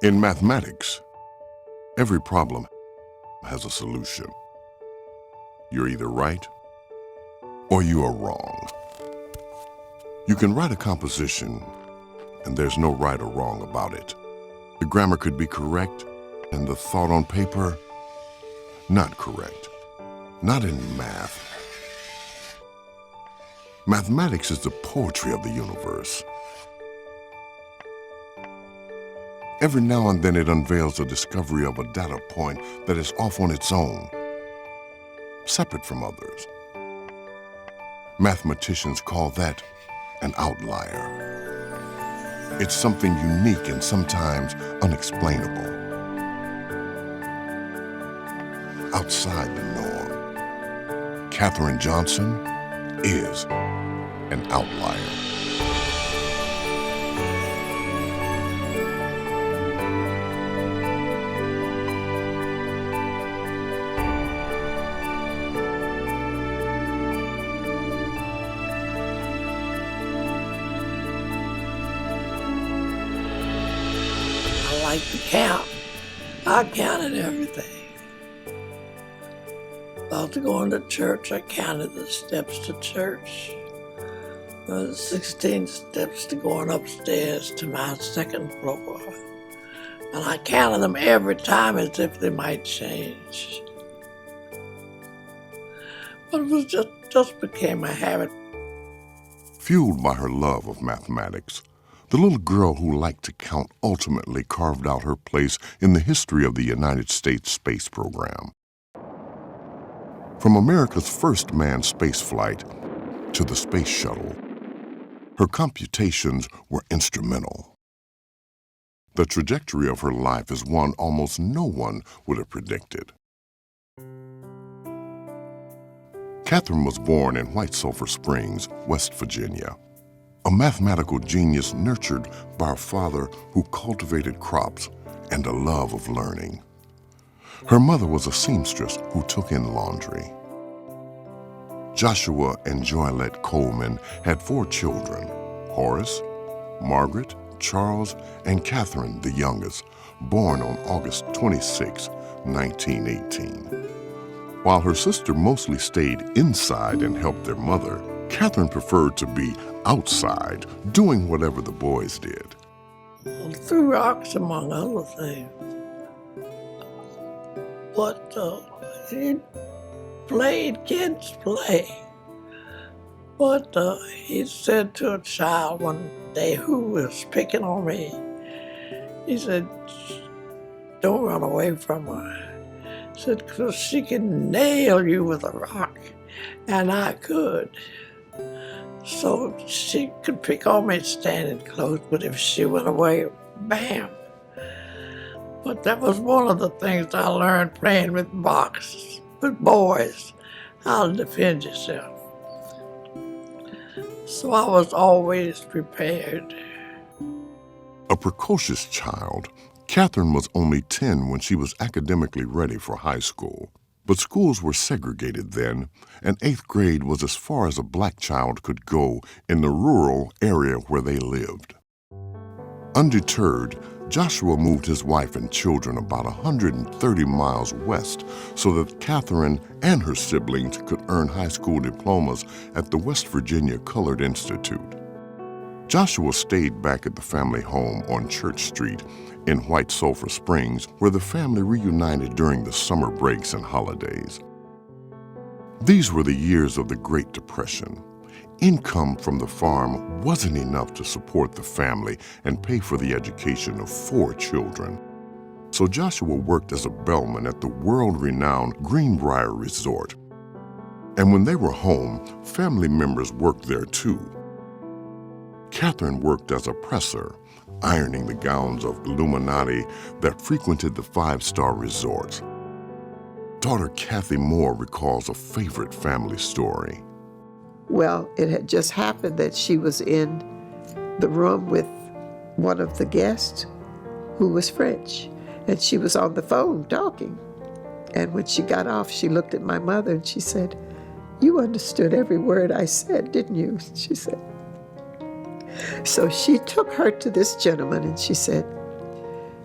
In mathematics, every problem has a solution. You're either right or you are wrong. You can write a composition and there's no right or wrong about it. The grammar could be correct and the thought on paper not correct. Not in math. Mathematics is the poetry of the universe. Every now and then it unveils the discovery of a data point that is off on its own, separate from others. Mathematicians call that an outlier. It's something unique and sometimes unexplainable. Outside the norm. Katherine Johnson is an outlier. I like to count. I counted everything. After going to church, I counted the steps to church. 16 steps to going upstairs to my second floor. And I counted them every time as if they might change. But it was just became a habit. Fueled by her love of mathematics, the little girl who liked to count ultimately carved out her place in the history of the United States space program. From America's first manned space flight to the Space Shuttle, her computations were instrumental. The trajectory of her life is one almost no one would have predicted. Katherine was born in White Sulphur Springs, West Virginia, a mathematical genius nurtured by a father who cultivated crops and a love of learning. Her mother was a seamstress who took in laundry. Joshua and Joylette Coleman had 4 children, Horace, Margaret, Charles, and Katherine, the youngest, born on August 26, 1918. While her sister mostly stayed inside and helped their mother, Katherine preferred to be outside, doing whatever the boys did. Threw rocks, among other things. But he played, kids play. But he said to a child one day who was picking on me, he said, "Don't run away from her." He said, "'Cause she can nail you with a rock." And I could. So she could pick on me standing close, but if she went away, bam. But that was one of the things I learned playing with boxes, with boys, how to defend yourself. So I was always prepared. A precocious child, Katherine was only 10 when she was academically ready for high school. But schools were segregated then, and 8th grade was as far as a black child could go in the rural area where they lived. Undeterred, Joshua moved his wife and children about 130 miles west so that Katherine and her siblings could earn high school diplomas at the West Virginia Colored Institute. Joshua stayed back at the family home on Church Street in White Sulphur Springs, where the family reunited during the summer breaks and holidays. These were the years of the Great Depression. Income from the farm wasn't enough to support the family and pay for the education of 4 children. So Joshua worked as a bellman at the world-renowned Greenbrier Resort. And when they were home, family members worked there too. Katherine worked as a presser, ironing the gowns of Illuminati that frequented the 5-star resorts. Daughter Kathy Moore recalls a favorite family story. Well, it had just happened that she was in the room with one of the guests who was French, and she was on the phone talking. And when she got off, she looked at my mother and she said, "You understood every word I said, didn't you?" She said. So she took her to this gentleman and she said,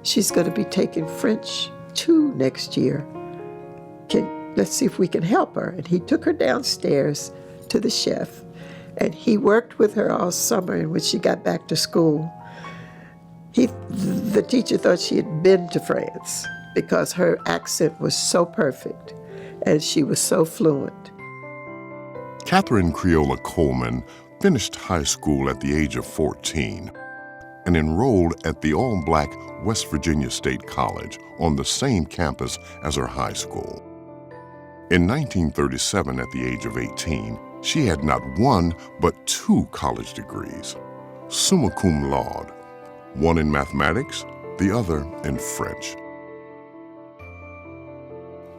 she's going to be taking French 2 next year. Let's see if we can help her. And he took her downstairs to the chef, and he worked with her all summer. And when she got back to school, the teacher thought she had been to France because her accent was so perfect and she was so fluent. Katherine Creola Coleman finished high school at the age of 14 and enrolled at the all-black West Virginia State College on the same campus as her high school. In 1937, at the age of 18, she had not one but 2 college degrees, summa cum laude, one in mathematics, the other in French.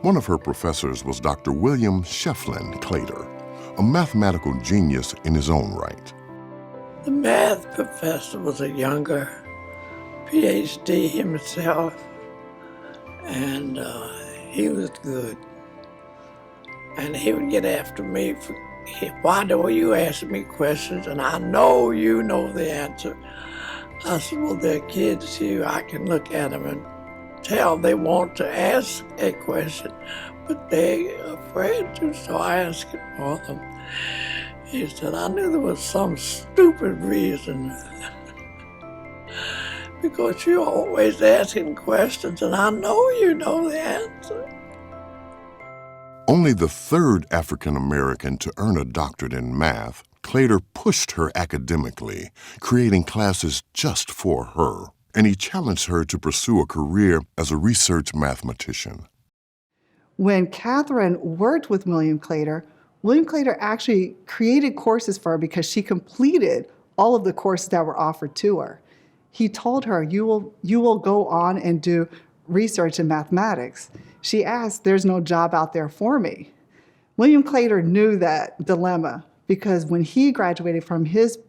One of her professors was Dr. William Shefflin Claytor, a mathematical genius in his own right. The math professor was a younger PhD himself, and he was good. And he would get after me for, why don't you ask me questions and I know you know the answer. I said, well, they're kids here. I can look at them and tell they want to ask a question, but they're afraid to, so I ask it for them. He said, I knew there was some stupid reason because you're always asking questions and I know you know the answer. Only the 3rd African American to earn a doctorate in math, Claytor pushed her academically, creating classes just for her, and he challenged her to pursue a career as a research mathematician. When Katherine worked with William Claytor actually created courses for her because she completed all of the courses that were offered to her. He told her, you will go on and do research in mathematics. She asked, there's no job out there for me. William Claytor knew that dilemma because when he graduated from with his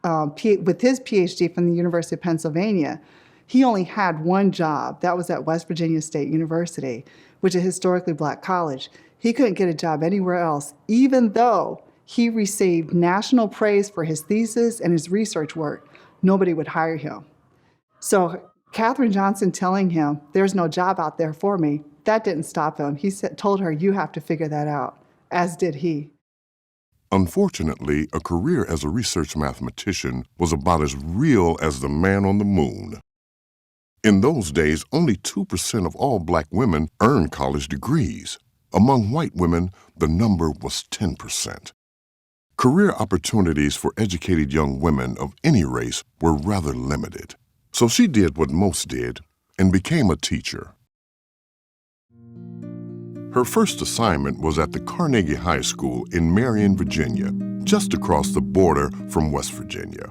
PhD from the University of Pennsylvania, he only had one job. That was at West Virginia State University, which is a historically black college. He couldn't get a job anywhere else, even though he received national praise for his thesis and his research work. Nobody would hire him. So Katherine Johnson telling him, there's no job out there for me, that didn't stop him. He told her, you have to figure that out, as did he. Unfortunately, a career as a research mathematician was about as real as the man on the moon. In those days, only 2% of all black women earned college degrees. Among white women, the number was 10%. Career opportunities for educated young women of any race were rather limited. So she did what most did and became a teacher. Her first assignment was at the Carnegie High School in Marion, Virginia, just across the border from West Virginia.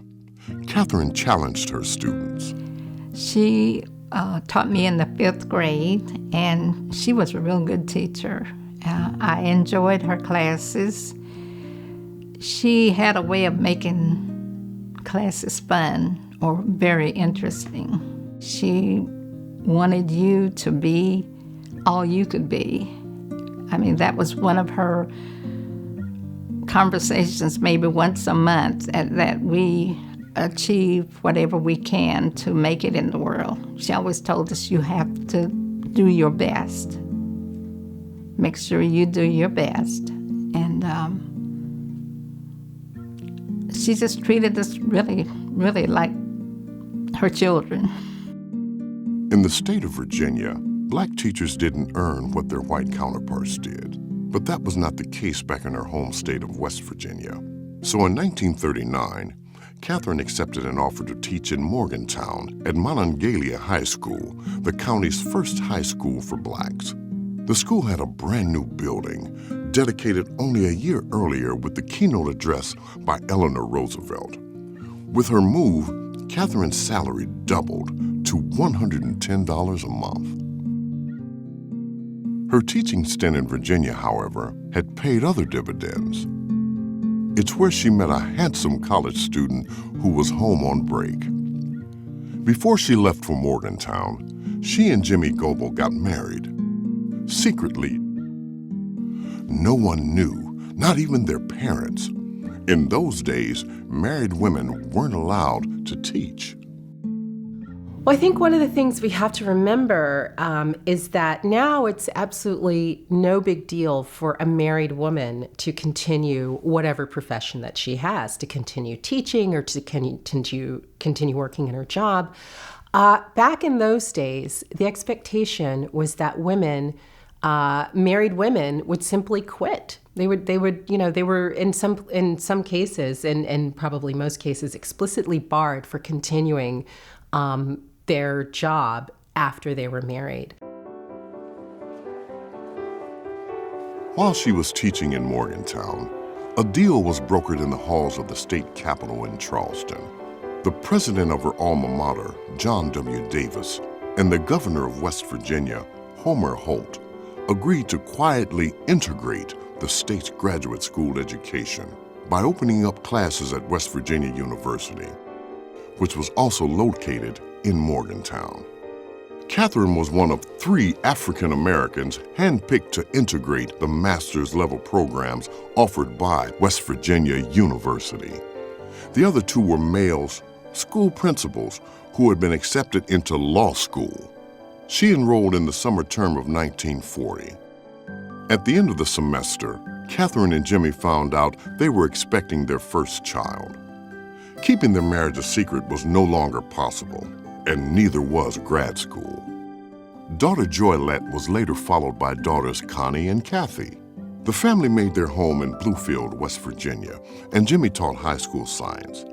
Katherine challenged her students. She taught me in the 5th grade, and she was a real good teacher. I enjoyed her classes. She had a way of making classes fun or very interesting. She wanted you to be all you could be. I mean, that was one of her conversations, maybe once a month, that we achieve whatever we can to make it in the world. She always told us you have to do your best. Make sure you do your best. And she just treated us really, really like her children. In the state of Virginia, black teachers didn't earn what their white counterparts did. But that was not the case back in her home state of West Virginia. So in 1939, Katherine accepted an offer to teach in Morgantown at Monongalia High School, the county's first high school for blacks. The school had a brand new building, dedicated only a year earlier with the keynote address by Eleanor Roosevelt. With her move, Katherine's salary doubled to $110 a month. Her teaching stint in Virginia, however, had paid other dividends. It's where she met a handsome college student who was home on break. Before she left for Morgantown, she and Jimmy Goebel got married. Secretly, no one knew, not even their parents. In those days, married women weren't allowed to teach. Well, I think one of the things we have to remember is that now it's absolutely no big deal for a married woman to continue whatever profession that she has, to continue teaching or to continue working in her job. Back in those days, the expectation was that women, married women, would simply quit. They were in some cases, and probably most cases, explicitly barred for continuing their job after they were married. While she was teaching in Morgantown, a deal was brokered in the halls of the state capitol in Charleston. The president of her alma mater, John W. Davis, and the governor of West Virginia, Homer Holt, agreed to quietly integrate the state's graduate school education by opening up classes at West Virginia University, which was also located in Morgantown. Katherine was one of 3 African Americans handpicked to integrate the master's level programs offered by West Virginia University. The other 2 were males, school principals, who had been accepted into law school. She enrolled in the summer term of 1940. At the end of the semester, Katherine and Jimmy found out they were expecting their first child. Keeping their marriage a secret was no longer possible, and neither was grad school. Daughter Joylette was later followed by daughters Connie and Kathy. The family made their home in Bluefield, West Virginia, and Jimmy taught high school science.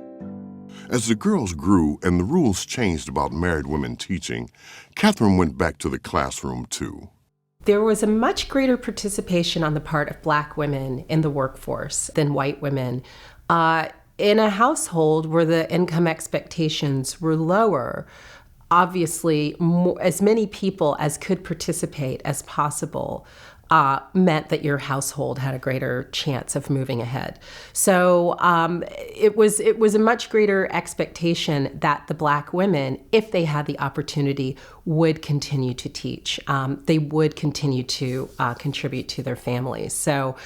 As the girls grew and the rules changed about married women teaching, Katherine went back to the classroom too. There was a much greater participation on the part of Black women in the workforce than white women. In a household where the income expectations were lower, obviously as many people as could participate as possible meant that your household had a greater chance of moving ahead. So it was a much greater expectation that the Black women, if they had the opportunity, would continue to teach. They would continue to contribute to their families. So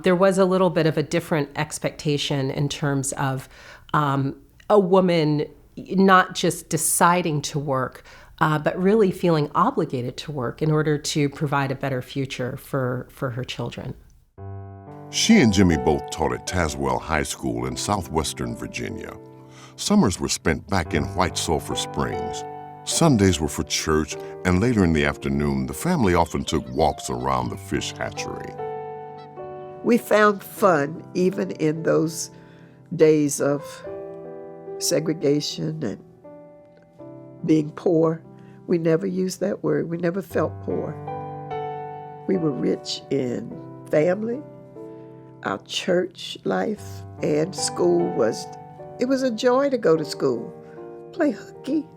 there was a little bit of a different expectation in terms of a woman not just deciding to work, but really feeling obligated to work in order to provide a better future for her children. She and Jimmy both taught at Tazewell High School in southwestern Virginia. Summers were spent back in White Sulphur Springs. Sundays were for church, and later in the afternoon, the family often took walks around the fish hatchery. We found fun even in those days of segregation and being poor. We never used that word. We never felt poor. We were rich in family. Our church life and school was a joy to go to school. Play hooky.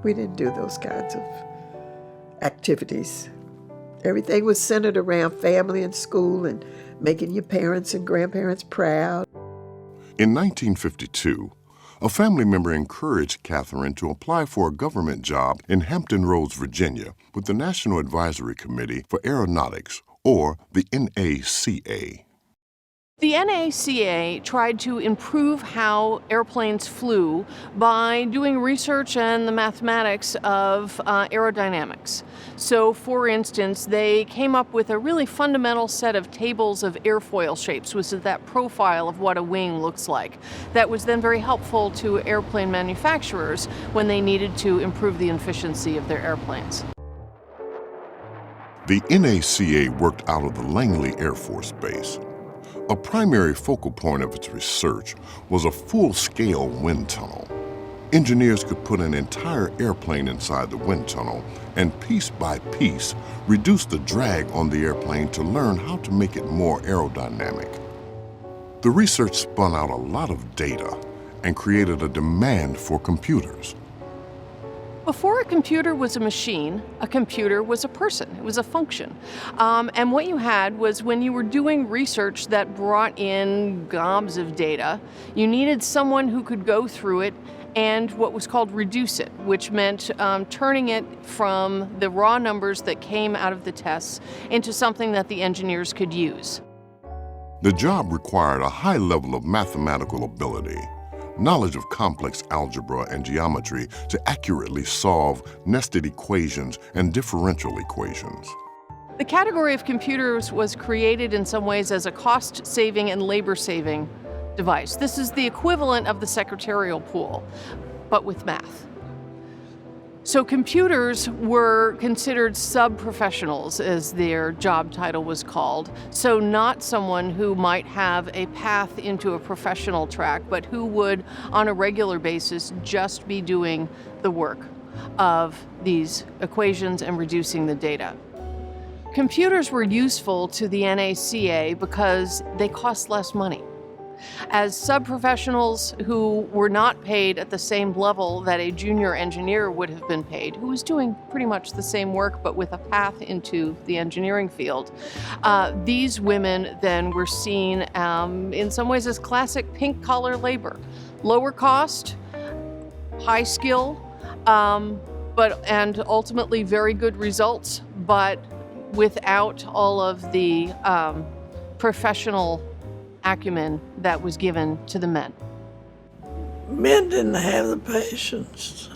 We didn't do those kinds of activities. Everything was centered around family and school and making your parents and grandparents proud. In 1952, a family member encouraged Katherine to apply for a government job in Hampton Roads, Virginia, with the National Advisory Committee for Aeronautics, or the NACA. The NACA tried to improve how airplanes flew by doing research and the mathematics of aerodynamics. So, for instance, they came up with a really fundamental set of tables of airfoil shapes, which is that profile of what a wing looks like. That was then very helpful to airplane manufacturers when they needed to improve the efficiency of their airplanes. The NACA worked out of the Langley Air Force Base. A primary focal point of its research was a full-scale wind tunnel. Engineers could put an entire airplane inside the wind tunnel and piece by piece reduce the drag on the airplane to learn how to make it more aerodynamic. The research spun out a lot of data and created a demand for computers. Before a computer was a machine, a computer was a person. It was a function. And what you had was when you were doing research that brought in gobs of data, you needed someone who could go through it and what was called reduce it, which meant turning it from the raw numbers that came out of the tests into something that the engineers could use. The job required a high level of mathematical ability, knowledge of complex algebra and geometry to accurately solve nested equations and differential equations. The category of computers was created in some ways as a cost-saving and labor-saving device. This is the equivalent of the secretarial pool, but with math. So computers were considered sub-professionals, as their job title was called. So not someone who might have a path into a professional track, but who would, on a regular basis, just be doing the work of these equations and reducing the data. Computers were useful to the NACA because they cost less money. As sub-professionals who were not paid at the same level that a junior engineer would have been paid, who was doing pretty much the same work but with a path into the engineering field, these women then were seen in some ways as classic pink-collar labor. Lower cost, high skill, and ultimately very good results, but without all of the professional acumen that was given to the men. Men didn't have the patience.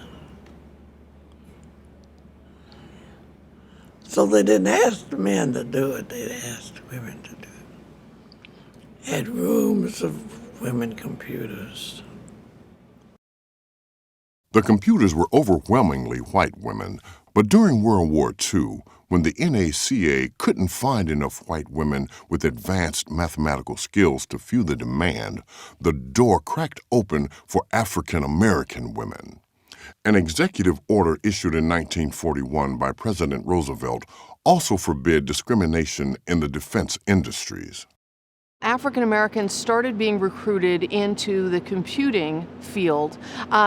So they didn't ask the men to do it, they asked the women to do it. Had rooms of women computers. The computers were overwhelmingly white women, but during World War II, when the NACA couldn't find enough white women with advanced mathematical skills to fuel the demand, the door cracked open for African American women. An executive order issued in 1941 by President Roosevelt also forbid discrimination in the defense industries. African Americans started being recruited into the computing field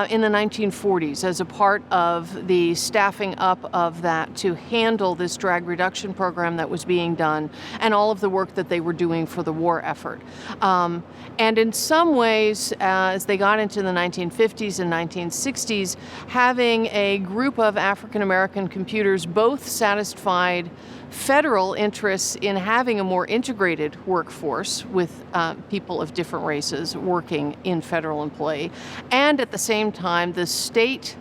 in the 1940s as a part of the staffing up of that to handle this drag reduction program that was being done and all of the work that they were doing for the war effort. And in some ways, as they got into the 1950s and 1960s, having a group of African American computers both satisfied federal interests in having a more integrated workforce with people of different races working in federal employ, and at the same time the state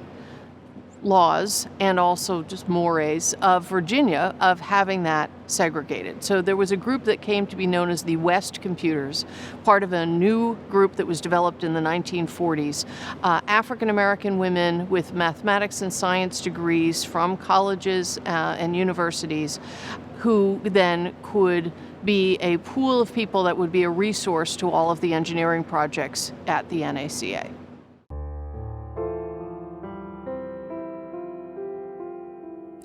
laws and also just mores of Virginia of having that segregated. So there was a group that came to be known as the West Computers, part of a new group that was developed in the 1940s. African American women with mathematics and science degrees from colleges and universities who then could be a pool of people that would be a resource to all of the engineering projects at the NACA.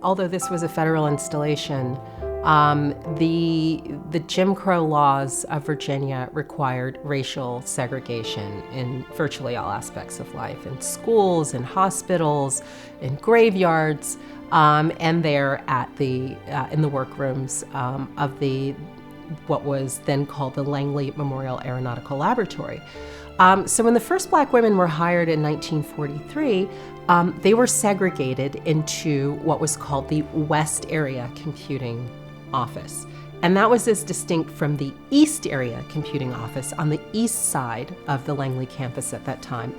Although this was a federal installation, the Jim Crow laws of Virginia required racial segregation in virtually all aspects of life, in schools, in hospitals, in graveyards, and there at in the workrooms of what was then called the Langley Memorial Aeronautical Laboratory. So when the first black women were hired in 1943, they were segregated into what was called the West Area Computing Office. And that was as distinct from the East Area Computing Office on the east side of the Langley campus at that time,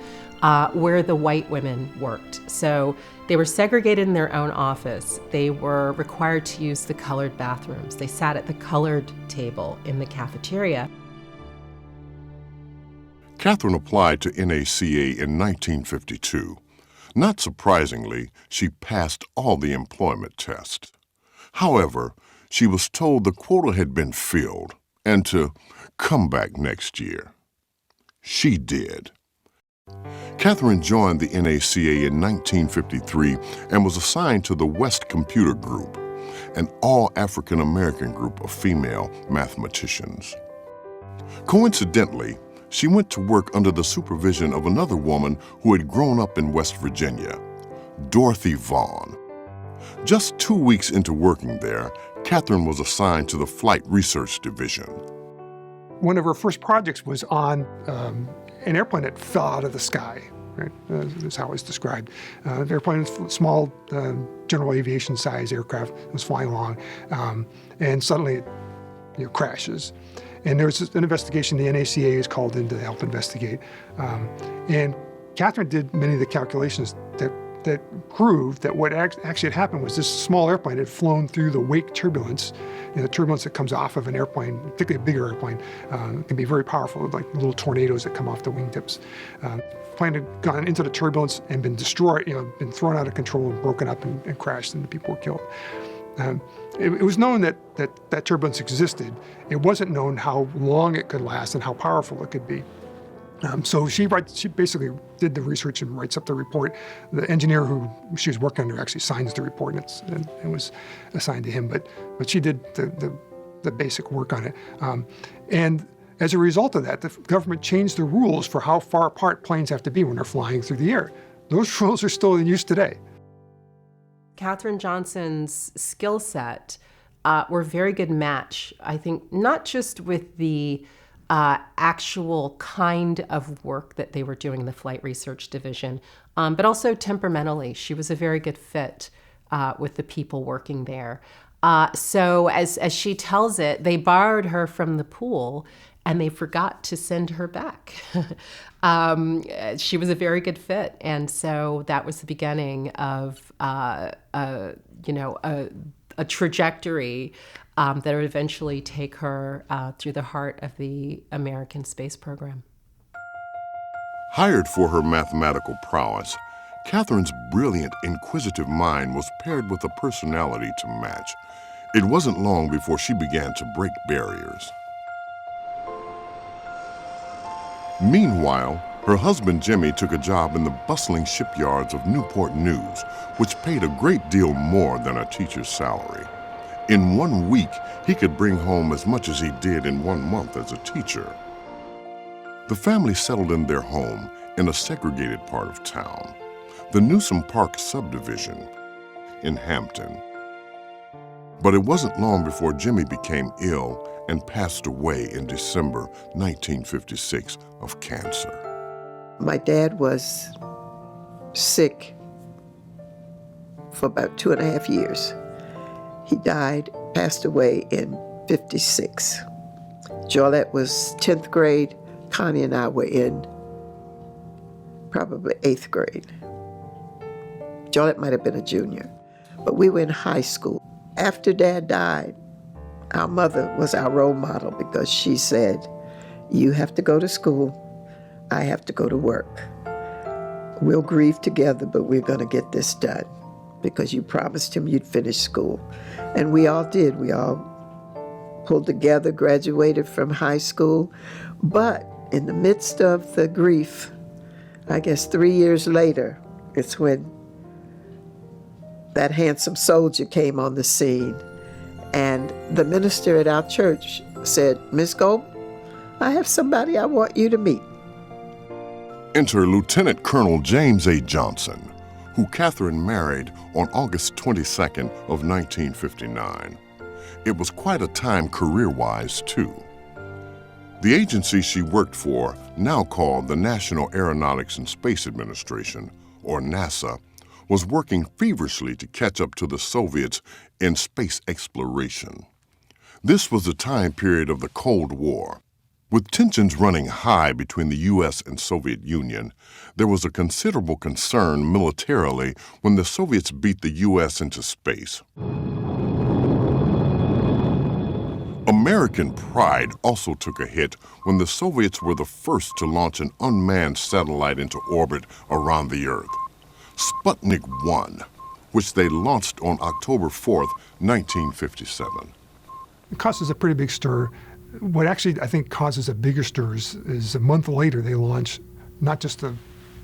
where the white women worked. So they were segregated in their own office. They were required to use the colored bathrooms. They sat at the colored table in the cafeteria. Katherine applied to NACA in 1952. Not surprisingly, she passed all the employment tests. However, she was told the quota had been filled and to come back next year. She did. Katherine joined the NACA in 1953 and was assigned to the West Computer Group, an all-African American group of female mathematicians. Coincidentally, she went to work under the supervision of another woman who had grown up in West Virginia, Dorothy Vaughn. Just 2 weeks into working there, Katherine was assigned to the Flight Research Division. One of her first projects was on an airplane that fell out of the sky. Right? That's how it was described. The airplane was a small general aviation size aircraft that was flying along, and suddenly it crashes. And there was an investigation. The NACA is called in to help investigate. And Katherine did many of the calculations that proved that what actually had happened was this small airplane had flown through the wake turbulence. The turbulence that comes off of an airplane, particularly a bigger airplane, can be very powerful, like little tornadoes that come off the wingtips. The plane had gone into the turbulence and been destroyed, been thrown out of control and broken up and crashed, and the people were killed. It was known that turbulence existed. It wasn't known how long it could last and how powerful it could be. So she basically did the research and writes up the report. The engineer who she was working under actually signs the report, and it was assigned to him. But she did the basic work on it. And as a result of that, the government changed the rules for how far apart planes have to be when they're flying through the air. Those rules are still in use today. Katherine Johnson's skill set were a very good match, I think, not just with the actual kind of work that they were doing in the Flight Research Division, but also temperamentally. She was a very good fit with the people working there. So as she tells it, they borrowed her from the pool and they forgot to send her back. She was a very good fit. And so that was the beginning of a trajectory that would eventually take her through the heart of the American space program. Hired for her mathematical prowess, Katherine's brilliant, inquisitive mind was paired with a personality to match. It wasn't long before she began to break barriers. Meanwhile, her husband Jimmy took a job in the bustling shipyards of Newport News, which paid a great deal more than a teacher's salary. In 1 week, he could bring home as much as he did in 1 month as a teacher. The family settled in their home in a segregated part of town, the Newsom Park subdivision in Hampton. But it wasn't long before Jimmy became ill and passed away in December 1956 of cancer. My dad was sick for about 2.5 years. He died, passed away in 56. Jolette was 10th grade. Connie and I were in probably 8th grade. Jolette might have been a junior, but we were in high school. After Dad died, our mother was our role model because she said, "You have to go to school, I have to go to work. We'll grieve together, but we're going to get this done because you promised him you'd finish school." And we all did. We all pulled together, graduated from high school. But in the midst of the grief, I guess 3 years later, it's when that handsome soldier came on the scene. And the minister at our church said, "Miss Gold, I have somebody I want you to meet." Enter Lieutenant Colonel James A. Johnson, who Katherine married on August 22nd of 1959. It was quite a time career-wise, too. The agency she worked for, now called the National Aeronautics and Space Administration, or NASA, was working feverishly to catch up to the Soviets in space exploration. This was the time period of the Cold War. With tensions running high between the U.S. and Soviet Union, there was a considerable concern militarily when the Soviets beat the U.S. into space. American pride also took a hit when the Soviets were the first to launch an unmanned satellite into orbit around the Earth, Sputnik 1, which they launched on October 4th, 1957. It causes a pretty big stir. What actually, I think, causes a bigger stir is a month later they launch not just a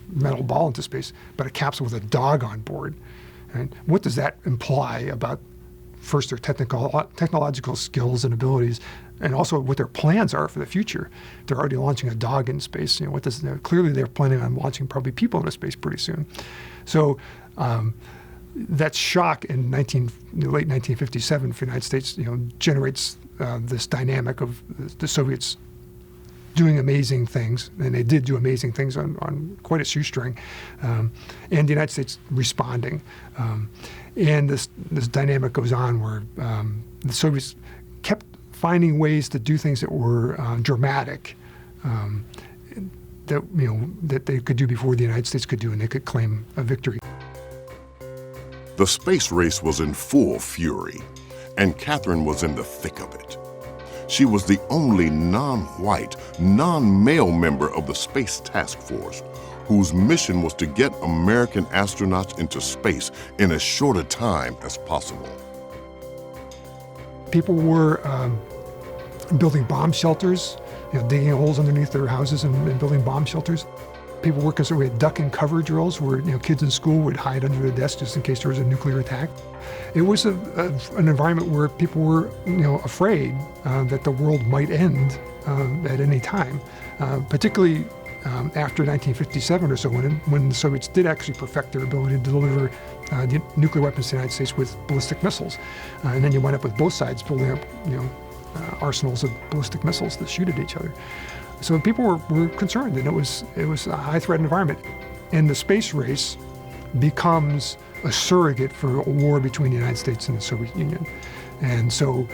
metal ball into space, but a capsule with a dog on board. And what does that imply about, first, their technological skills and abilities, and also what their plans are for the future? They're already launching a dog in space. Clearly they're planning on launching probably people into space pretty soon. So that shock in late 1957 for the United States, generates this dynamic of the Soviets doing amazing things, and they did do amazing things on quite a shoestring, and the United States responding. And this dynamic goes on where the Soviets kept finding ways to do things that were dramatic, that they could do before the United States could do, and they could claim a victory. The space race was in full fury, and Katherine was in the thick of it. She was the only non-white, non-male member of the Space Task Force whose mission was to get American astronauts into space in as short a time as possible. People were building bomb shelters, digging holes underneath their houses and building bomb shelters. People were concerned. We had duck and cover drills where kids in school would hide under their desks just in case there was a nuclear attack. It was an environment where people were afraid that the world might end at any time, particularly after 1957 or so, when the Soviets did actually perfect their ability to deliver nuclear weapons to the United States with ballistic missiles. And then you wind up with both sides building up arsenals of ballistic missiles that shoot at each other. So people were concerned, and it was a high-threat environment. And the space race becomes a surrogate for a war between the United States and the Soviet Union. And so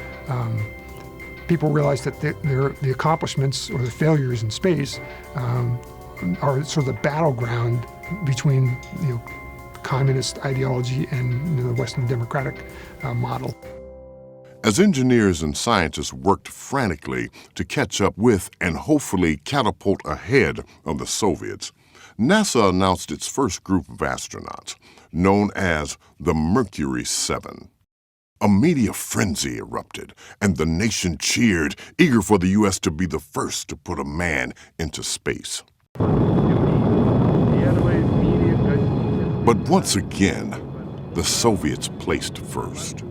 people realized that the accomplishments or the failures in space are sort of the battleground between communist ideology and the Western democratic model. As engineers and scientists worked frantically to catch up with and hopefully catapult ahead of the Soviets, NASA announced its first group of astronauts, known as the Mercury 7. A media frenzy erupted, and the nation cheered, eager for the U.S. to be the first to put a man into space. But once again, the Soviets placed first.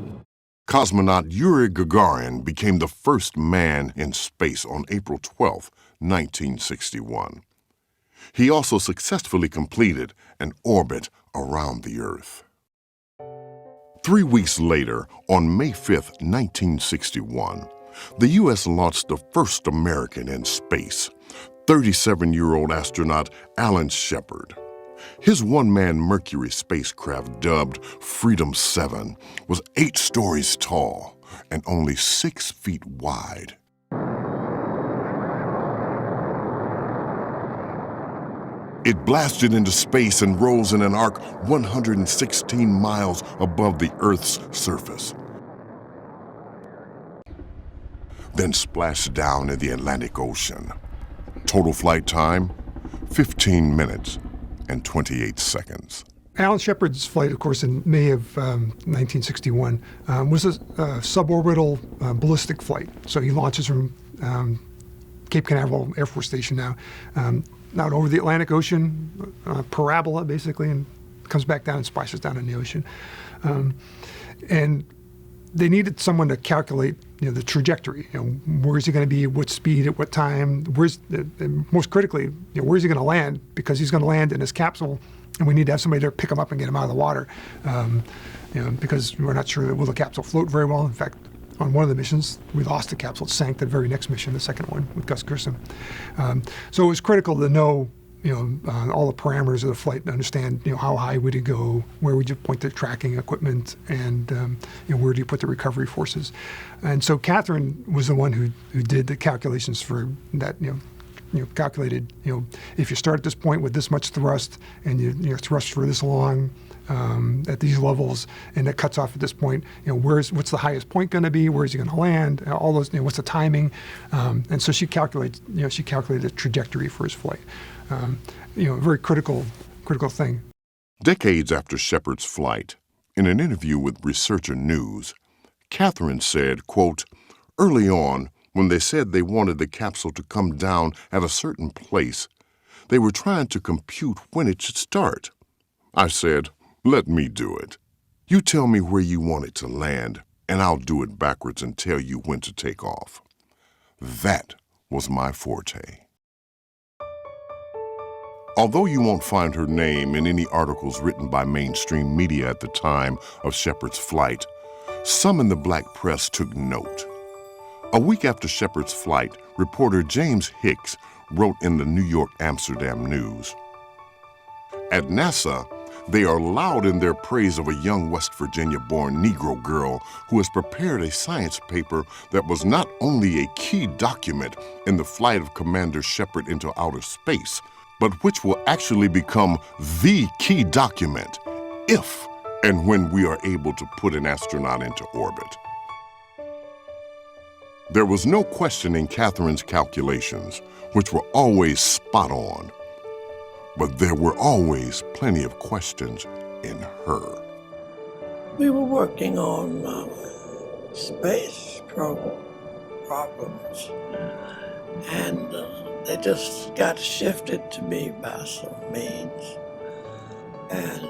Cosmonaut Yuri Gagarin became the first man in space on April 12, 1961. He also successfully completed an orbit around the Earth. 3 weeks later, on May 5, 1961, the U.S. launched the first American in space, 37-year-old astronaut Alan Shepard. His one-man Mercury spacecraft, dubbed Freedom 7, was 8 stories tall and only 6 feet wide. It blasted into space and rose in an arc 116 miles above the Earth's surface, then splashed down in the Atlantic Ocean. Total flight time, 15 minutes and 28 seconds. Alan Shepard's flight, of course, in May of 1961, was a suborbital ballistic flight. So he launches from Cape Canaveral Air Force Station now, out over the Atlantic Ocean, parabola basically, and comes back down and splashes down in the ocean. And they needed someone to calculate, the trajectory. Where is he going to be? What speed? At what time? Most critically, where is he going to land? Because he's going to land in his capsule, and we need to have somebody there to pick him up and get him out of the water. Because we're not sure will the capsule float very well. In fact, on one of the missions, we lost the capsule. It sank the very next mission, the second one with Gus Grissom. So it was critical to know, all the parameters of the flight and understand, how high would you go, where would you point the tracking equipment, and where do you put the recovery forces. And so Katherine was the one who did the calculations for that, calculated, if you start at this point with this much thrust and you thrust for this long at these levels, and it cuts off at this point, what's the highest point going to be? Where is he going to land? All those, what's the timing? And so she calculated the trajectory for his flight. A very critical thing. Decades after Shepard's flight, in an interview with Researcher News, Katherine said, quote, "Early on, when they said they wanted the capsule to come down at a certain place, they were trying to compute when it should start. I said, let me do it. You tell me where you want it to land, and I'll do it backwards and tell you when to take off." That was my forte. Although you won't find her name in any articles written by mainstream media at the time of Shepard's flight, some in the black press took note. A week after Shepard's flight, reporter James Hicks wrote in the New York Amsterdam News, "At NASA, They are loud in their praise of a young West Virginia-born Negro girl who has prepared a science paper that was not only a key document in the flight of Commander Shepard into outer space, but which will actually become the key document if and when we are able to put an astronaut into orbit. There was no questioning Katherine's calculations, which were always spot on. But there were always plenty of questions in her. We were working on space problems, and they just got shifted to me by some means. And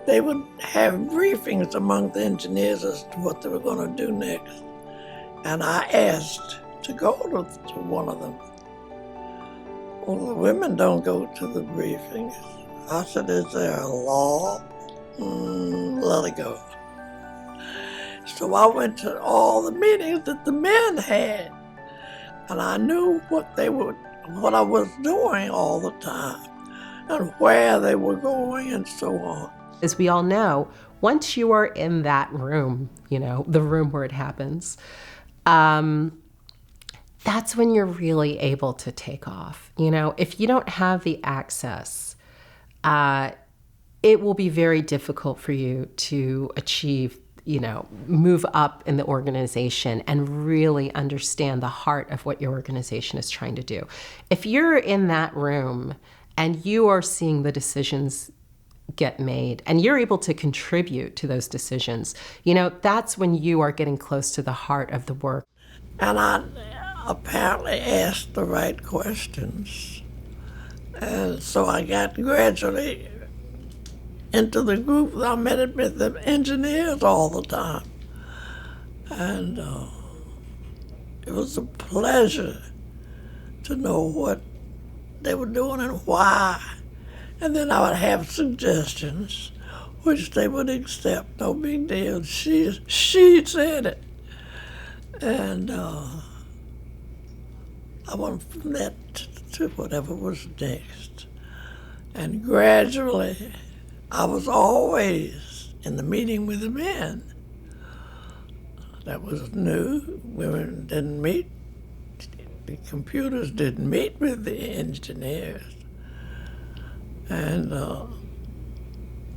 they would have briefings among the engineers as to what they were going to do next. And I asked to go to one of them. Well, the women don't go to the briefings. I said, is there a law? Let it go. So I went to all the meetings that the men had, and I knew what I was doing all the time, and where they were going, and so on. As we all know, once you are in that room, the room where it happens, that's when you're really able to take off. If you don't have the access, it will be very difficult for you to achieve, move up in the organization and really understand the heart of what your organization is trying to do. If you're in that room and you are seeing the decisions get made and you're able to contribute to those decisions, that's when you are getting close to the heart of the work. And I apparently asked the right questions. And so I got gradually into the group. I met with the engineers all the time. And it was a pleasure to know what they were doing and why. And then I would have suggestions, which they would accept. No big deal. She said it. And I went from that to whatever was next. And gradually, I was always in the meeting with the men. That was new. Women didn't meet. The computers didn't meet with the engineers. And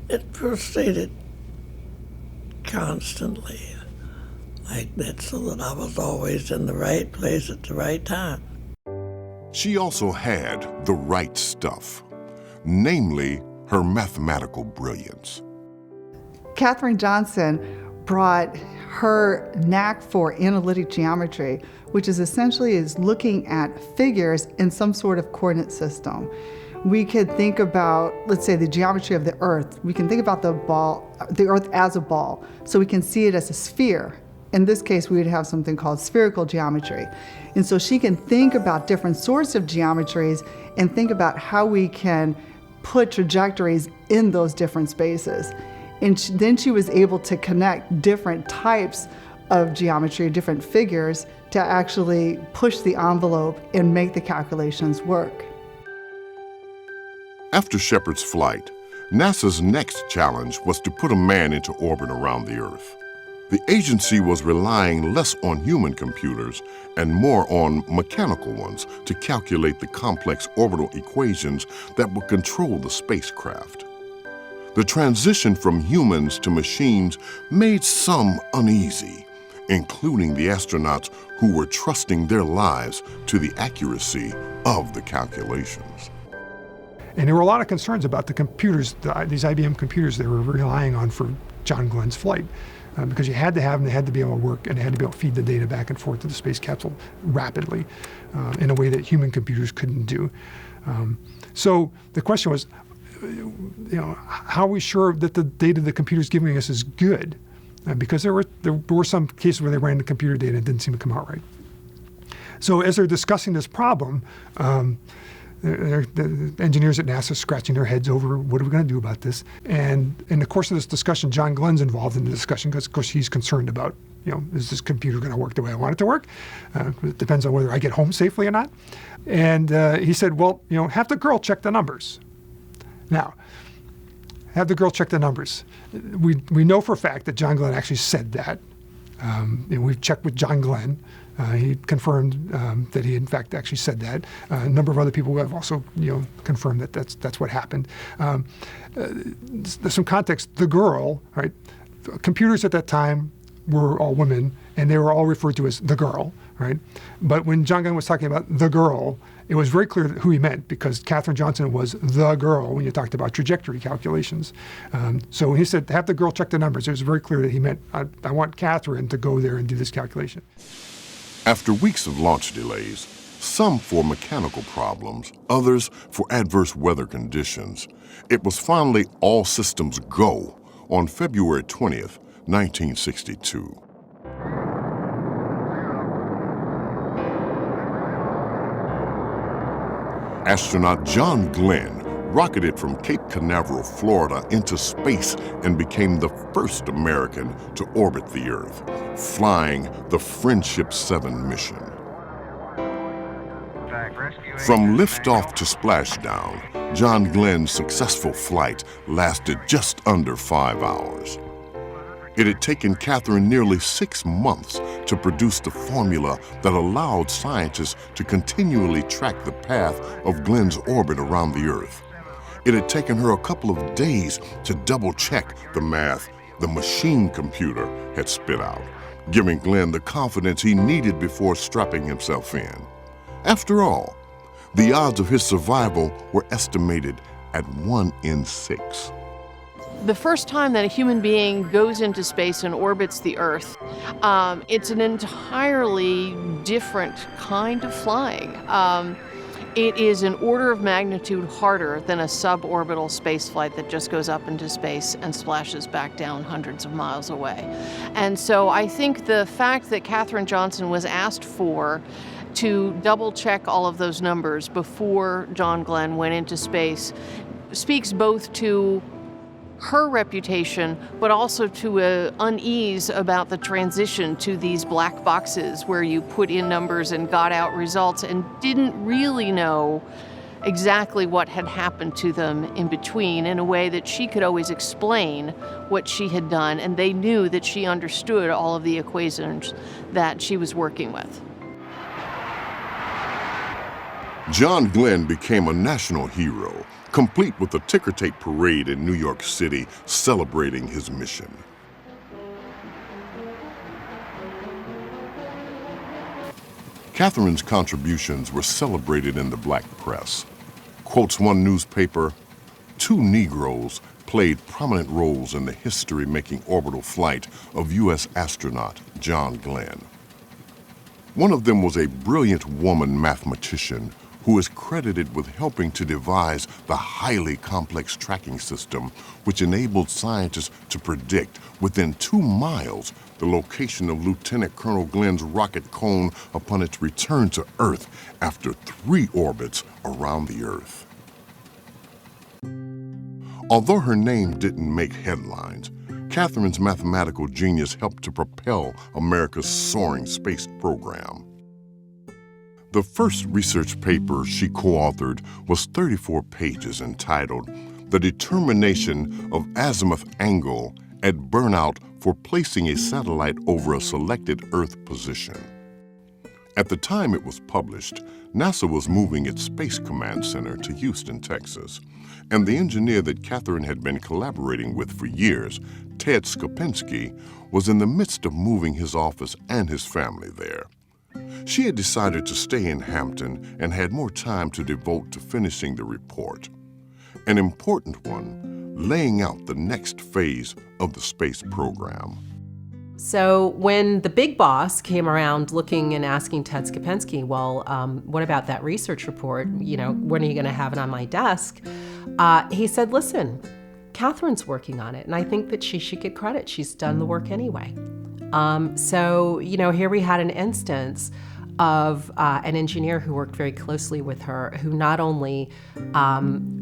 it proceeded constantly like that, so that I was always in the right place at the right time. She also had the right stuff, namely her mathematical brilliance. Katherine Johnson brought her knack for analytic geometry, which is essentially looking at figures in some sort of coordinate system. We could think about, let's say, the geometry of the Earth. We can think about the Earth as a ball, so we can see it as a sphere. In this case, we would have something called spherical geometry. And so she can think about different sorts of geometries and think about how we can put trajectories in those different spaces. And then she was able to connect different types of geometry, different figures, to actually push the envelope and make the calculations work. After Shepard's flight, NASA's next challenge was to put a man into orbit around the Earth. The agency was relying less on human computers and more on mechanical ones to calculate the complex orbital equations that would control the spacecraft. The transition from humans to machines made some uneasy, including the astronauts who were trusting their lives to the accuracy of the calculations. And there were a lot of concerns about the computers, these IBM computers they were relying on for John Glenn's flight. Because you had to have them, they had to be able to work, and they had to be able to feed the data back and forth to the space capsule rapidly in a way that human computers couldn't do. So the question was, how are we sure that the data the computer's giving us is good? Because there were some cases where they ran the computer data and it didn't seem to come out right. So as they're discussing this problem, the engineers at NASA scratching their heads over what are we going to do about this. And in the course of this discussion, John Glenn's involved in the discussion because, of course, he's concerned about, is this computer going to work the way I want it to work? It depends on whether I get home safely or not. And he said, well, have the girl check the numbers. Now, have the girl check the numbers. We know for a fact that John Glenn actually said that. And we've checked with John Glenn. He confirmed that he, in fact, actually said that. A number of other people have also, confirmed that that's what happened. There's some context. The girl, right? Computers at that time were all women, and they were all referred to as the girl, right? But when John Glenn was talking about the girl, it was very clear who he meant, because Katherine Johnson was the girl when you talked about trajectory calculations. So when he said, have the girl check the numbers, it was very clear that he meant, I want Katherine to go there and do this calculation. After weeks of launch delays, some for mechanical problems, others for adverse weather conditions, it was finally all systems go on February 20th, 1962. Astronaut John Glenn rocketed from Cape Canaveral, Florida into space and became the first American to orbit the Earth, flying the Friendship 7 mission. From liftoff to splashdown, John Glenn's successful flight lasted just under 5 hours. It had taken Katherine nearly 6 months to produce the formula that allowed scientists to continually track the path of Glenn's orbit around the Earth. It had taken her a couple of days to double-check the math the machine computer had spit out, giving Glenn the confidence he needed before strapping himself in. After all, the odds of his survival were estimated at 1 in 6. The first time that a human being goes into space and orbits the Earth, it's an entirely different kind of flying. It is an order of magnitude harder than a suborbital spaceflight that just goes up into space and splashes back down hundreds of miles away. And so I think the fact that Katherine Johnson was asked to double check all of those numbers before John Glenn went into space speaks both to her reputation, but also to an unease about the transition to these black boxes where you put in numbers and got out results and didn't really know exactly what had happened to them in between, in a way that she could always explain what she had done, and they knew that she understood all of the equations that she was working with. John Glenn became a national hero, complete with a ticker tape parade in New York City celebrating his mission. Katherine's contributions were celebrated in the black press. Quotes one newspaper, 2 Negroes played prominent roles in the history-making orbital flight of U.S. astronaut John Glenn. One of them was a brilliant woman mathematician who is credited with helping to devise the highly complex tracking system which enabled scientists to predict within 2 miles the location of Lieutenant Colonel Glenn's rocket cone upon its return to Earth after 3 orbits around the Earth. Although her name didn't make headlines, Katherine's mathematical genius helped to propel America's soaring space program. The first research paper she co-authored was 34 pages entitled The Determination of Azimuth Angle at Burnout for Placing a Satellite Over a Selected Earth Position. At the time it was published, NASA was moving its Space Command Center to Houston, Texas, and the engineer that Katherine had been collaborating with for years, Ted Skopinski, was in the midst of moving his office and his family there. She had decided to stay in Hampton and had more time to devote to finishing the report. An important one, laying out the next phase of the space program. So when the big boss came around looking and asking Ted Skopinski, well, what about that research report? When are you going to have it on my desk? He said, listen, Katherine's working on it, and I think that she should get credit. She's done the work anyway. So here we had an instance of an engineer who worked very closely with her, who not only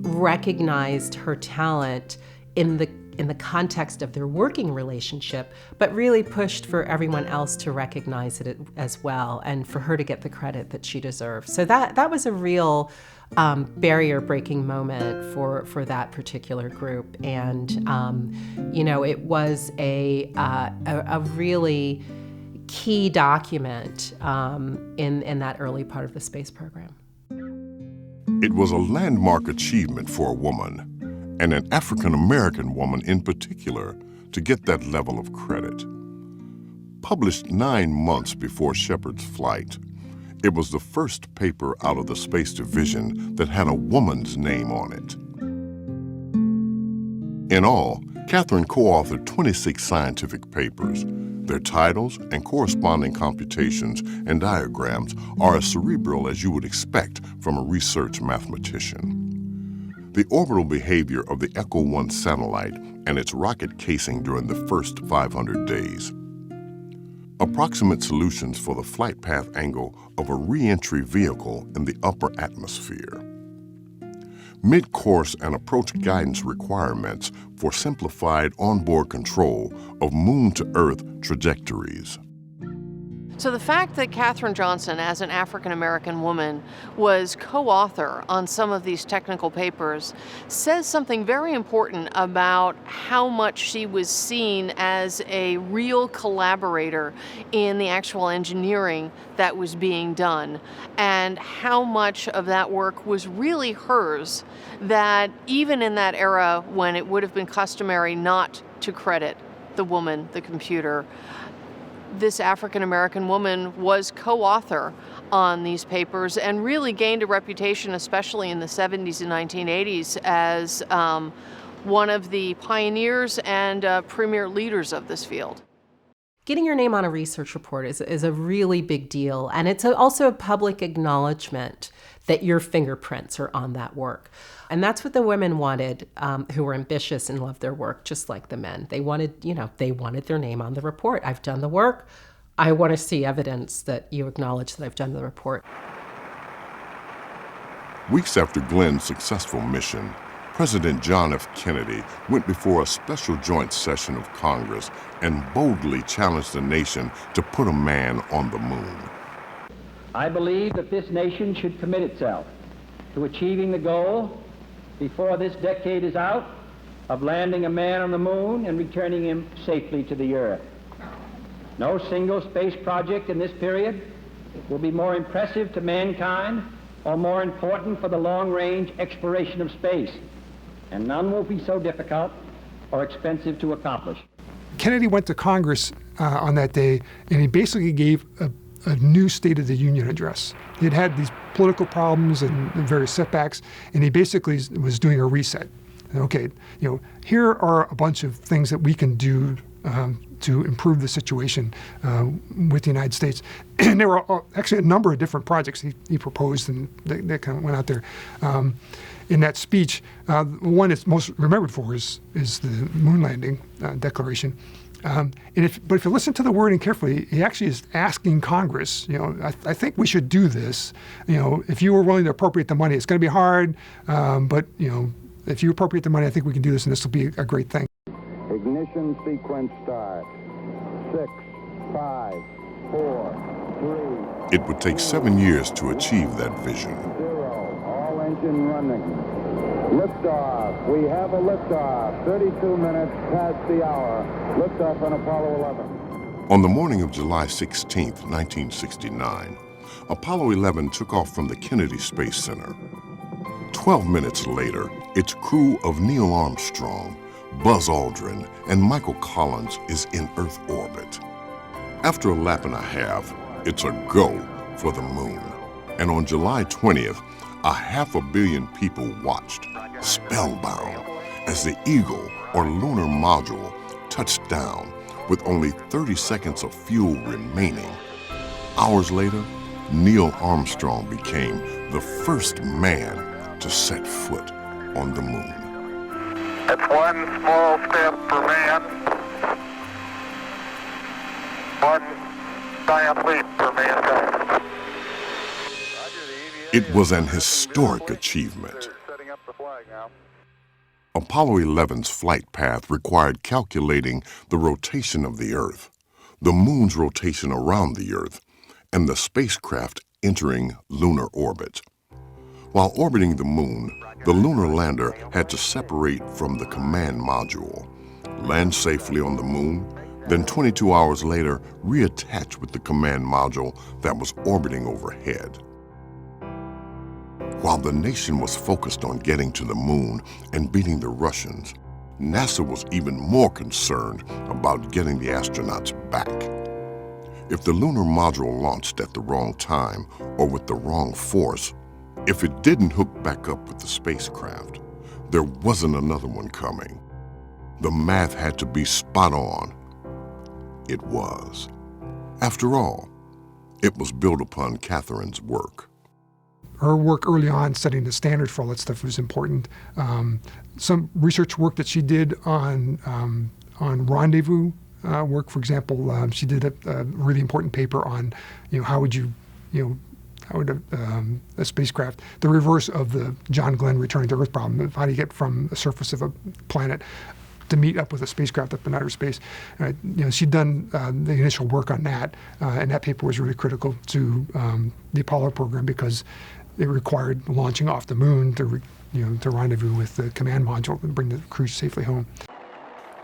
recognized her talent in in the context of their working relationship, but really pushed for everyone else to recognize it as well and for her to get the credit that she deserved. So that was a real barrier-breaking moment for that particular group. And, it was a really key document in that early part of the space program. It was a landmark achievement for a woman, and an African-American woman in particular, to get that level of credit. Published 9 months before Shepard's flight, it was the first paper out of the Space Division that had a woman's name on it. In all, Katherine co-authored 26 scientific papers. Their titles and corresponding computations and diagrams are as cerebral as you would expect from a research mathematician. The orbital behavior of the Echo 1 satellite and its rocket casing during the first 500 days. Approximate solutions for the flight path angle of a re-entry vehicle in the upper atmosphere. Mid-course and approach guidance requirements for simplified onboard control of moon-to-Earth trajectories. So the fact that Katherine Johnson, as an African-American woman, was co-author on some of these technical papers says something very important about how much she was seen as a real collaborator in the actual engineering that was being done, and how much of that work was really hers, that even in that era when it would have been customary not to credit the woman, the computer, this African-American woman was co-author on these papers and really gained a reputation, especially in the 70s and 1980s, as one of the pioneers and premier leaders of this field. Getting your name on a research report is a really big deal, and it's also a public acknowledgement that your fingerprints are on that work. And that's what the women wanted, who were ambitious and loved their work, just like the men. They wanted their name on the report. I've done the work. I want to see evidence that you acknowledge that I've done the report. Weeks after Glenn's successful mission, President John F. Kennedy went before a special joint session of Congress and boldly challenged the nation to put a man on the moon. I believe that this nation should commit itself to achieving the goal, before this decade is out, of landing a man on the moon and returning him safely to the Earth. No single space project in this period will be more impressive to mankind or more important for the long-range exploration of space, and none will be so difficult or expensive to accomplish. Kennedy went to Congress on that day, and he basically gave a new State of the Union address. He had these political problems and various setbacks, and he basically was doing a reset. Okay, here are a bunch of things that we can do to improve the situation with the United States. And there were actually a number of different projects he proposed, and that kind of went out there. In that speech, the one that's most remembered for is the moon landing declaration. But if you listen to the wording carefully, he actually is asking Congress, I think we should do this. If you were willing to appropriate the money, it's going to be hard, but if you appropriate the money, I think we can do this, and this will be a great thing. Ignition sequence start. 6, 5, 4, 3. It would take 7 years to achieve that vision. 0. All engine running. Liftoff. We have a liftoff. 32 minutes past the hour. Liftoff on Apollo 11. On the morning of July 16, 1969, Apollo 11 took off from the Kennedy Space Center. 12 minutes later, its crew of Neil Armstrong, Buzz Aldrin, and Michael Collins is in Earth orbit. After a lap and a half, it's a go for the moon. And on July 20th, 500 million people watched, spellbound, as the Eagle, or lunar module, touched down with only 30 seconds of fuel remaining. Hours later, Neil Armstrong became the first man to set foot on the moon. It's one small step for man, one giant leap for mankind. It was an historic achievement. Setting up the flag now. Apollo 11's flight path required calculating the rotation of the Earth, the moon's rotation around the Earth, and the spacecraft entering lunar orbit. While orbiting the moon, the lunar lander had to separate from the command module, land safely on the moon, then 22 hours later reattach with the command module that was orbiting overhead. While the nation was focused on getting to the moon and beating the Russians, NASA was even more concerned about getting the astronauts back. If the lunar module launched at the wrong time or with the wrong force, if it didn't hook back up with the spacecraft, there wasn't another one coming. The math had to be spot on. It was. After all, it was built upon Katherine's work. Her work early on, setting the standard for all that stuff, was important. Some research work that she did on rendezvous work, for example, she did a really important paper on, how would a spacecraft, the reverse of the John Glenn returning to Earth problem. How do you get from the surface of a planet to meet up with a spacecraft up in outer space? She'd done the initial work on that, and that paper was really critical to the Apollo program because it required launching off the moon to rendezvous with the command module and bring the crew safely home.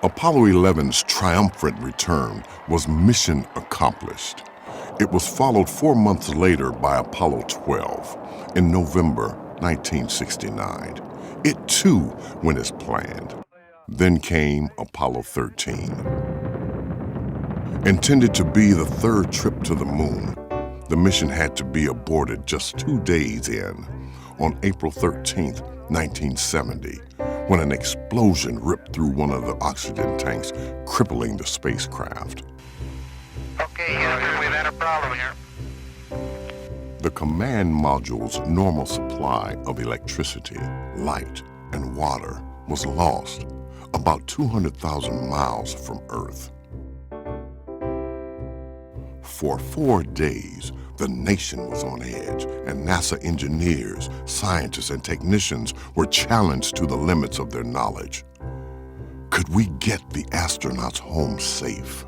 Apollo 11's triumphant return was mission accomplished. It was followed 4 months later by Apollo 12 in November 1969. It too went as planned. Then came Apollo 13. Intended to be the third trip to the moon, the mission had to be aborted just 2 days in, on April 13, 1970, when an explosion ripped through one of the oxygen tanks, crippling the spacecraft. Okay, Houston, we've had a problem here. The command module's normal supply of electricity, light, and water was lost about 200,000 miles from Earth. For 4 days, the nation was on edge, and NASA engineers, scientists, and technicians were challenged to the limits of their knowledge. Could we get the astronauts home safe?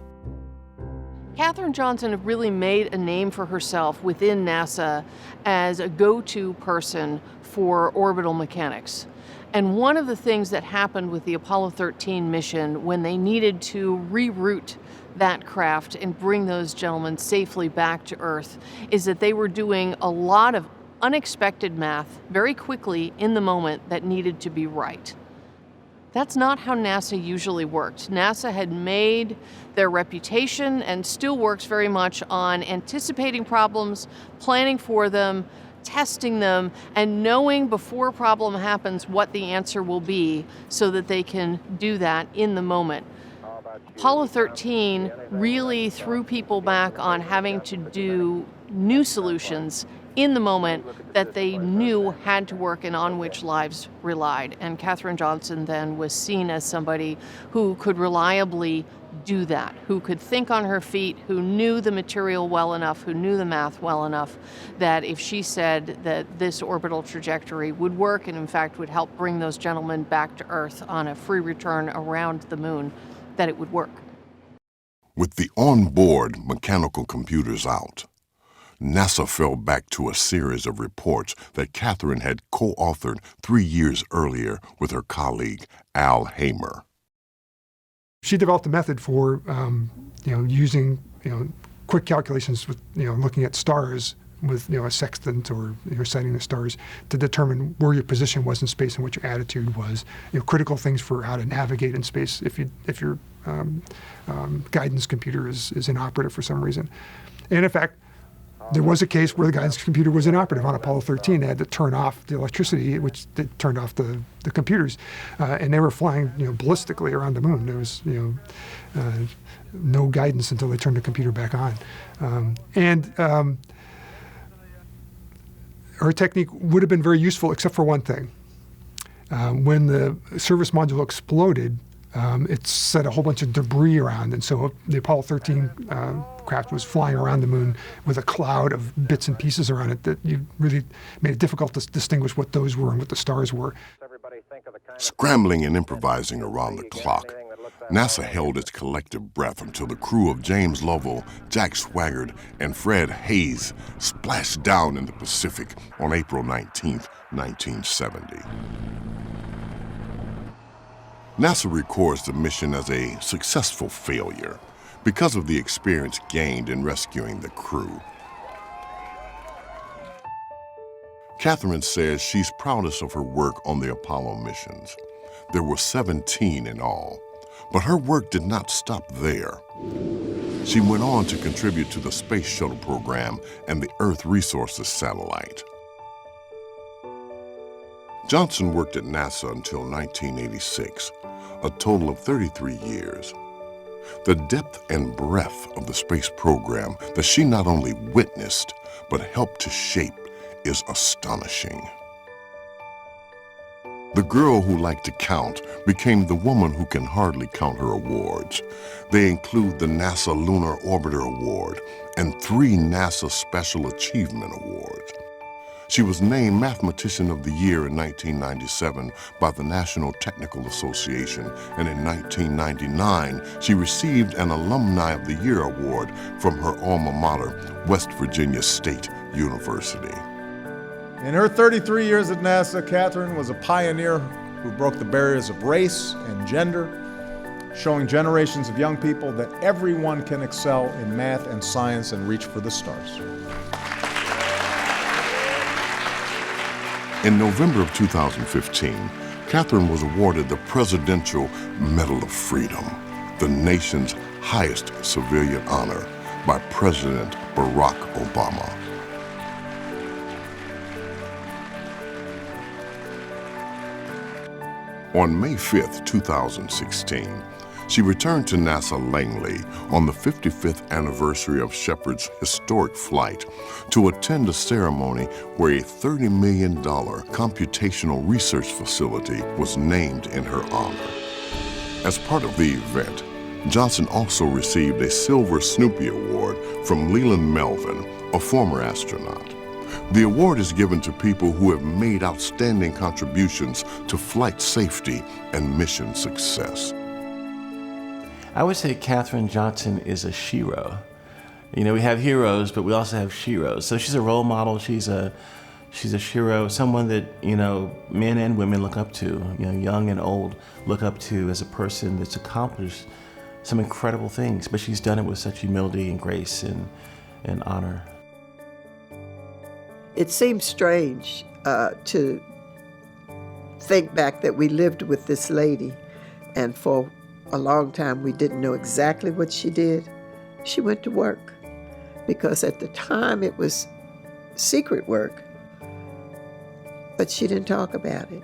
Katherine Johnson really made a name for herself within NASA as a go-to person for orbital mechanics. And one of the things that happened with the Apollo 13 mission when they needed to reroute that craft and bring those gentlemen safely back to Earth is that they were doing a lot of unexpected math very quickly in the moment that needed to be right. That's not how NASA usually worked. NASA had made their reputation and still works very much on anticipating problems, planning for them, testing them, and knowing before a problem happens what the answer will be so that they can do that in the moment. Apollo 13 really threw people back on having to do new solutions in the moment that they knew had to work and on which lives relied. And Katherine Johnson then was seen as somebody who could reliably do that, who could think on her feet, who knew the material well enough, who knew the math well enough, that if she said that this orbital trajectory would work and in fact would help bring those gentlemen back to Earth on a free return around the moon, that it would work. With the on-board mechanical computers out, NASA fell back to a series of reports that Katherine had co-authored 3 years earlier with her colleague, Al Hamer. She developed a method for, using, quick calculations with, looking at stars with, a sextant or sighting the stars to determine where your position was in space and what your attitude was. Critical things for how to navigate in space if your guidance computer is inoperative for some reason. And in fact, there was a case where the guidance computer was inoperative on Apollo 13. They had to turn off the electricity, which turned off the computers, and they were flying, ballistically around the moon. There was, no guidance until they turned the computer back on. Her technique would have been very useful, except for one thing. When the service module exploded, it set a whole bunch of debris around, and so the Apollo 13 craft was flying around the moon with a cloud of bits and pieces around it that you really made it difficult to distinguish what those were and what the stars were. Scrambling and improvising around the clock, NASA held its collective breath until the crew of James Lovell, Jack Swigert, and Fred Hayes splashed down in the Pacific on April 19, 1970. NASA records the mission as a successful failure because of the experience gained in rescuing the crew. Katherine says she's proudest of her work on the Apollo missions. There were 17 in all, but her work did not stop there. She went on to contribute to the Space Shuttle program and the Earth Resources satellite. Johnson worked at NASA until 1986, a total of 33 years. The depth and breadth of the space program that she not only witnessed, but helped to shape is astonishing. The girl who liked to count became the woman who can hardly count her awards. They include the NASA Lunar Orbiter Award and 3 NASA Special Achievement Awards. She was named Mathematician of the Year in 1997 by the National Technical Association, and in 1999, she received an Alumni of the Year award from her alma mater, West Virginia State University. In her 33 years at NASA, Katherine was a pioneer who broke the barriers of race and gender, showing generations of young people that everyone can excel in math and science and reach for the stars. In November of 2015, Katherine was awarded the Presidential Medal of Freedom, the nation's highest civilian honor, by President Barack Obama. On May 5, 2016, she returned to NASA Langley on the 55th anniversary of Shepard's historic flight to attend a ceremony where a $30 million computational research facility was named in her honor. As part of the event, Johnson also received a Silver Snoopy Award from Leland Melvin, a former astronaut. The award is given to people who have made outstanding contributions to flight safety and mission success. I would say Katherine Johnson is a shero. You know, we have heroes, but we also have sheroes. So she's a role model, she's a shero, someone that, you know, men and women look up to, you know, young and old look up to as a person that's accomplished some incredible things, but she's done it with such humility and grace and honor. It seems strange to think back that we lived with this lady, and for a long time we didn't know exactly what she did. She went to work because at the time it was secret work, but she didn't talk about it.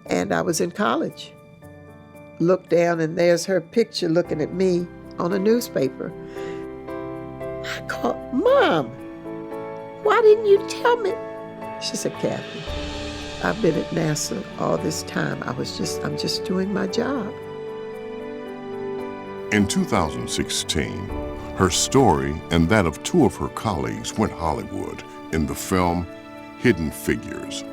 And I was in college. Looked down and there's her picture looking at me on a newspaper. I called, "Mom, why didn't you tell me?" She said, "Kathy, I've been at NASA all this time. I'm just doing my job." In 2016, her story and that of 2 of her colleagues went Hollywood in the film Hidden Figures.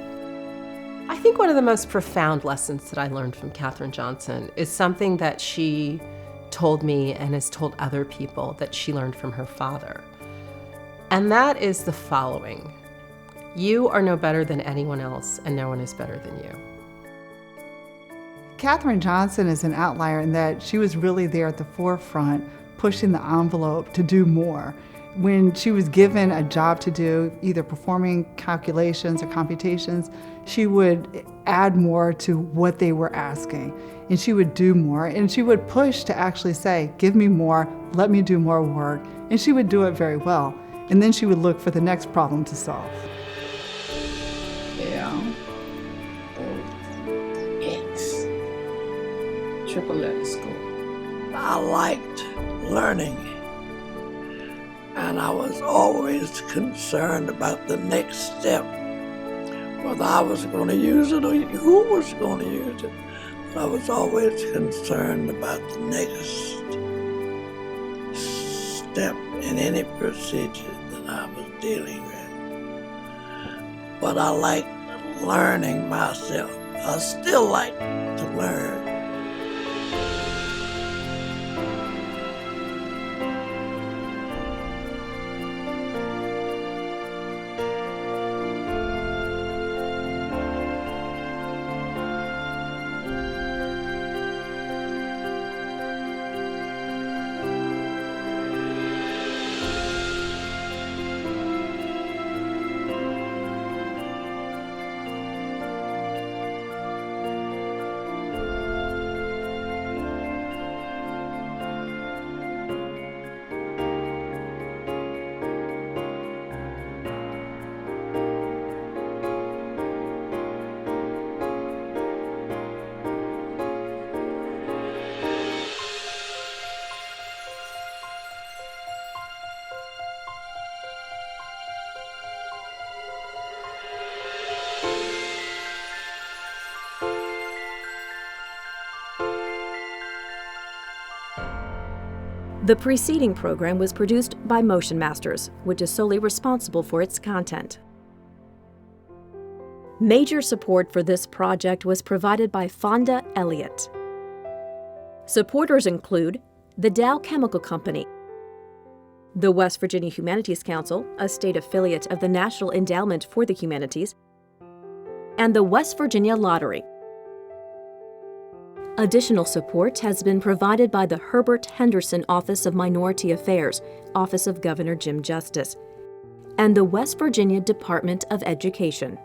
I think one of the most profound lessons that I learned from Katherine Johnson is something that she told me and has told other people that she learned from her father. And that is the following: you are no better than anyone else, and no one is better than you. Katherine Johnson is an outlier in that she was really there at the forefront, pushing the envelope to do more. When she was given a job to do, either performing calculations or computations, she would add more to what they were asking, and she would do more, and she would push to actually say, "Give me more, let me do more work," and she would do it very well. And then she would look for the next problem to solve. Hicks. Triple letter school. I liked learning, and I was always concerned about the next step, whether I was going to use it or who was going to use it. But I was always concerned about the next step in any procedure that I was dealing with. But I liked learning myself. I still like to learn. The preceding program was produced by Motion Masters, which is solely responsible for its content. Major support for this project was provided by Fonda Elliott. Supporters include the Dow Chemical Company, the West Virginia Humanities Council, a state affiliate of the National Endowment for the Humanities, and the West Virginia Lottery. Additional support has been provided by the Herbert Henderson Office of Minority Affairs, Office of Governor Jim Justice, and the West Virginia Department of Education.